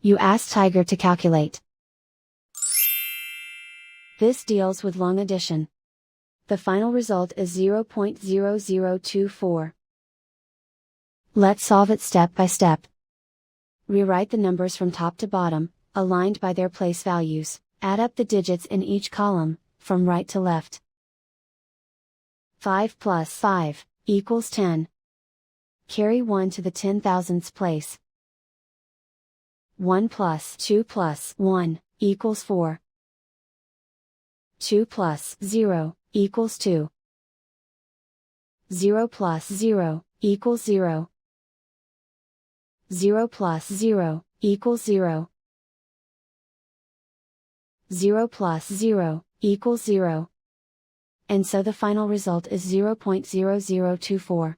You ask Tiger to calculate. This deals with long addition. The final result is 0.0024. Let's solve it step by step. Rewrite the numbers from top to bottom, aligned by their place values. Add up the digits in each column, from right to left. 5 plus 5 equals 10. Carry 1 to the 10,000ths place. 1 plus 2 plus 1 equals 4. 2 plus 0 equals 2. 0 plus 0 equals 0. 0 plus 0 equals 0. 0 plus 0 equals 0. And so the final result is 0.0024.